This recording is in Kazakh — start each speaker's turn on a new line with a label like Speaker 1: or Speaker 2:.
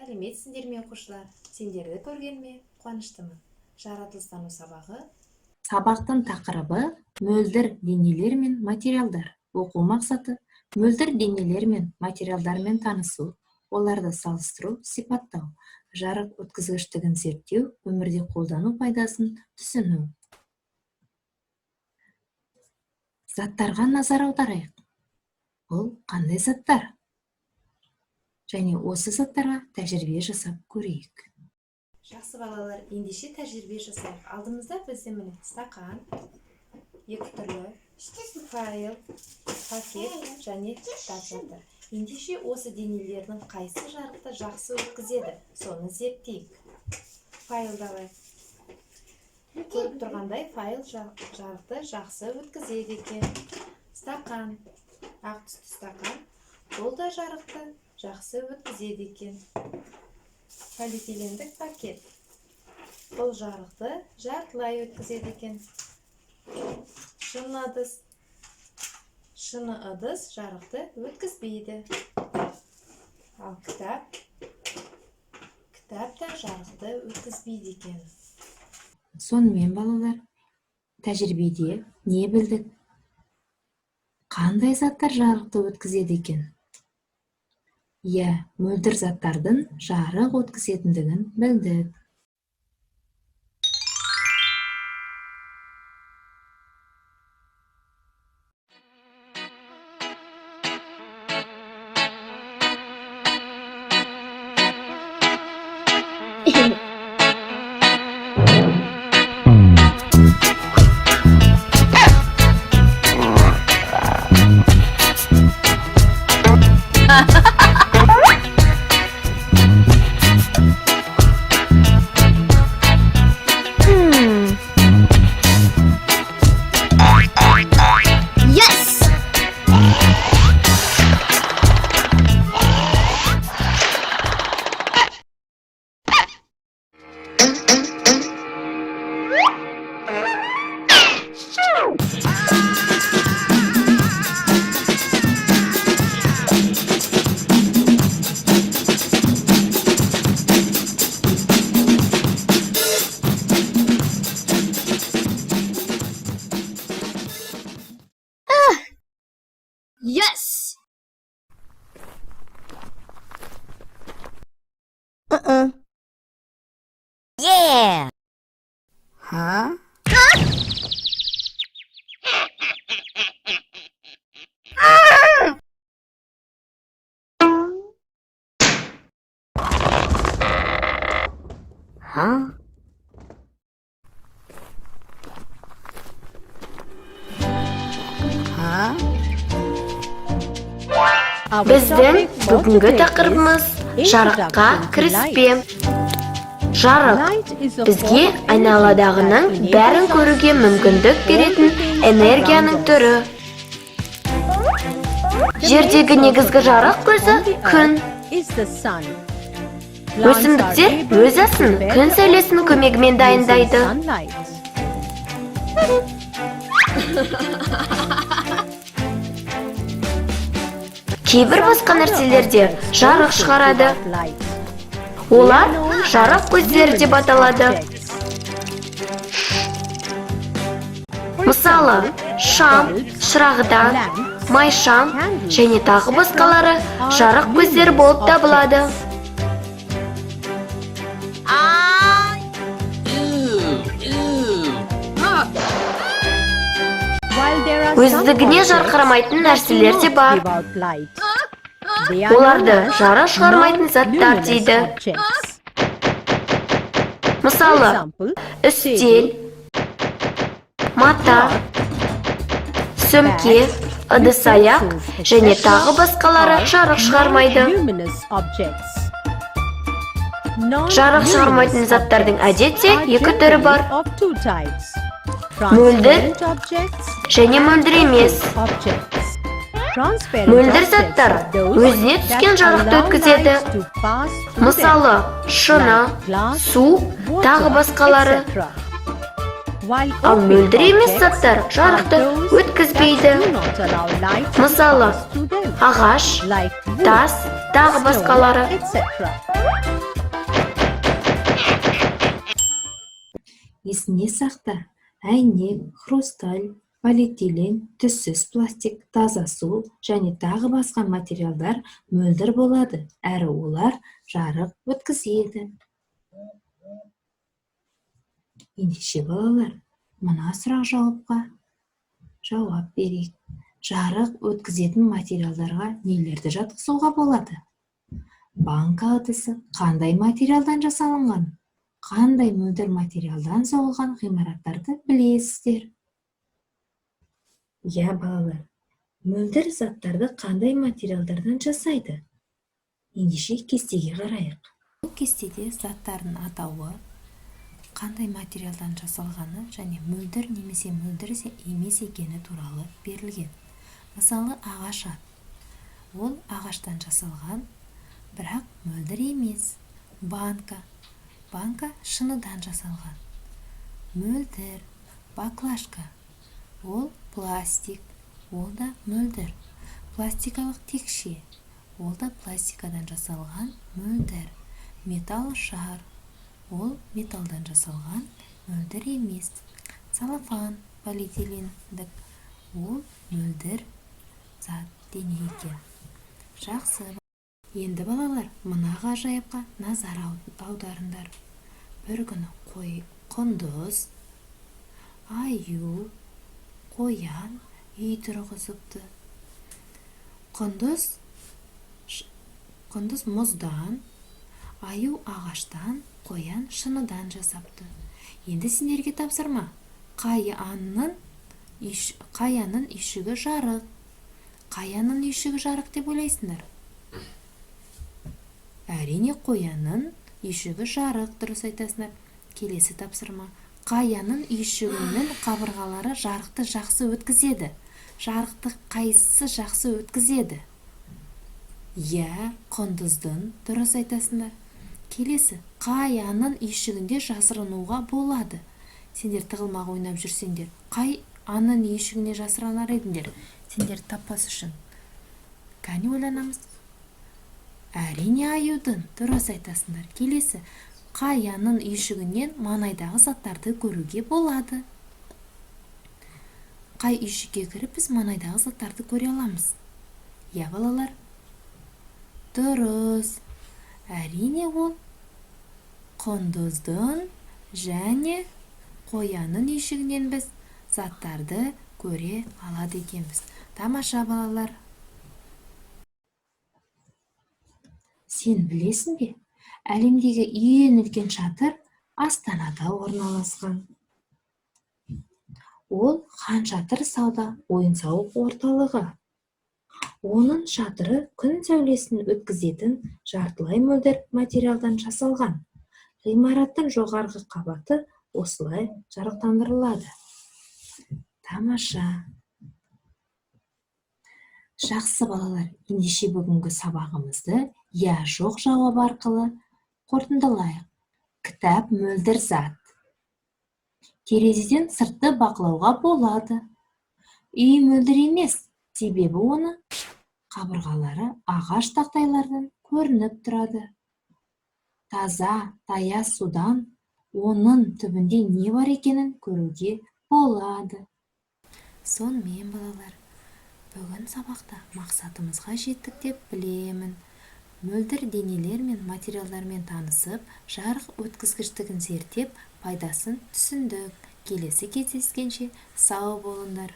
Speaker 1: Сәлеметсіңдер ме оқушылар? Сендерді көргеніме қуаныштымын. Жаратылыстану сабағы.
Speaker 2: Сабақтың тақырыбы мөлдір денелер мен материалдар. Оқу мақсаты мөлдір денелер мен материалдармен танысу, оларды салыстыру, сипаттау, жарық өткізгіштігін зерттеу, өмірде қолдану пайдасын түсіну. Заттарға назар аударайық. Бұл қандай заттар? Және осы заттарға тәжірибе жасап көрейік.
Speaker 1: Жақсы балалар, ендеше тәжірибе жасайық. Алдымызда бізде міне стақан, екі түрлі файл, пакет және кітап жатыр. Ендеше осы денелердің қайсы жарықты жақсы өткізеді? Соны зерттейік. Файл давай. Көріп тұрғандай файл жарықты жақсы өткізеді екен. Стақан, ақ түсті стақан, бұл да жарықты жақсы өткізеді екен. Полиэтилендік пакет, бұл жарықты жартылай өткізеді екен. Шыны ыдыс жарықты өткізбейді. Ал кітап та жарықты өткізбейді екен.
Speaker 2: Сонымен балалар, тәжірибеде не білдік? Қандай заттар жарықты өткізеді екен? Мөлдір заттардың жарық өткізетіндігін білдік.
Speaker 3: Yes! Yeah! Huh? Huh?
Speaker 4: Біздің бүгінгі тақырыбымыз жарыққа кіріспе. Жарық бізге айналадағының бәрін көруге мүмкіндік беретін энергияның түрі. Жердегі негізгі жарық көзі күн. Өсімдіктер өз асын күн сәулесінің көмегімен дайындайды. Кейбір басқа нәрселерде жарық шығарады. Олар жарық көздері деп аталады. Мысалы, шам, шырағдан, майшам және тағы басқалары жарық көздері болып табылады. Өздігіне жарқырамайтын нәрселер де бар. Оларды жарық шығармайтын заттар дейді. Мысалы, үстел, мата, сөмке, ыдыс-аяқ және тағы басқалары жарық шығармайды. Жарық шығармайтын заттардың әдетте екі түрі бар. Мөлдір және мөлдір емес. Мөлдір заттар өзіне түскен жарықты өткізеді. Мысалы, шыны, су, тағы басқалары. Ал мөлдір емес заттар жарықты өткізбейді. Мысалы, ағаш, тас, тағы басқалары.
Speaker 2: Есіне сақта, әйнек, хрусталь, полиэтилен, түссіз пластик, таза су және тағы басқа материалдар мөлдір болады, әрі олар жарық өткізеді. Ендеше балалар, мына сұрақ-жауапқа жауап берейік. Жарық өткізетін материалдарға нелерді жатқызуға болады? Банка ыдысы қандай материалдан жасалынған? Қандай мөлдір материалдан соғылған ғимараттарды білесіздер? Я, балалар, мөлдір заттарды қандай материалдардан жасайды? Ендеше кестеге қарайық. Бұл кестеде заттардың атауы, қандай материалдан жасалғаны және мөлдір немесе мөлдір емес екені туралы берілген. Мысалы, ағаш ат. Ол ағаштан жасалған, бірақ мөлдір емес. Банка шыныдан жасалған. Мөлдір. Баклажка. Ол пластик. Ол да мөлдір. Пластикалық текше. Ол да пластикадан жасалған мөлдір. Металл шар. Ол металдан жасалған мөлдір емес. Целлофан, полиэтилендік. Ол мөлдір зат дене екен. Жақсы. Енді балалар, мына ғажайыпқа назар аударыңдар. Бір күні құндыз, аю, қоян үй тұрғызыпты. Құндыз мұздан, аю ағаштан, қоян шыныдан жасапты. Енді сендерге тапсырма. Қаянның үйшігі жарық. Қаянның үйшігі жарық деп ойлайсыңдар. Әрине, қоянның үйшігі жарық, дұрыс айтасыңдар. Келесі тапсырма. Қаянның үйшігінің қабырғалары жарықты жақсы өткізеді. Жарықты қайсысы жақсы өткізеді? Я, құндыздың, дұрыс айтасыңдар. Келесі, қаянның үйшігінде жасырынуға болады. Сендер тығылмақ ойнап жүрсеңдер, қай анның үйшігіне жасыранар едіңдер? Сендер таппас үшін. Кәне ойланамыз. Әрине, аюдың, дұрыс айтасыңдар. Келесі, қаянның үйшігінен маңайдағы заттарды көруге болады. Қай үйшікке кіріп біз маңайдағы заттарды көре аламыз? Я, балалар? Дұрыс. Әрине, ол құндыздың және қоянның үйшігінен біз заттарды көре алады екенбіз. Тамаша, балалар. Сен білесің бе? Әлемдегі ең үлкен шатыр Астанада орналасқан. Ол Хан Шатыр сауда ойын-сауық орталығы. Оның шатыры күн сәулесін өткізетін жартылай мөлдір материалдан жасалған. Ғимараттың жоғарғы қабаты осылай жарықтандырылады. Тамаша. Жақсы, балалар, ендеше бүгінгі сабағымызды я жоқ жауап арқылы қорытындылайық. Кітап мөлдір зат. Терезеден сыртты бақылауға болады. Үй мөлдір емес, себебі оны қабырғалары ағаш тақтайлардан көрініп тұрады. Таза, таяз судан оның түбінде не бар екенін көруге болады. Сонымен, балалар, бүгін сабақта мақсатымызға жеттік деп білемін. Мөлдір денелер мен материалдармен танысып, жарық өткізгіштігін зерттеп, пайдасын түсіндік. Келесі кездескенше сау болыңдар.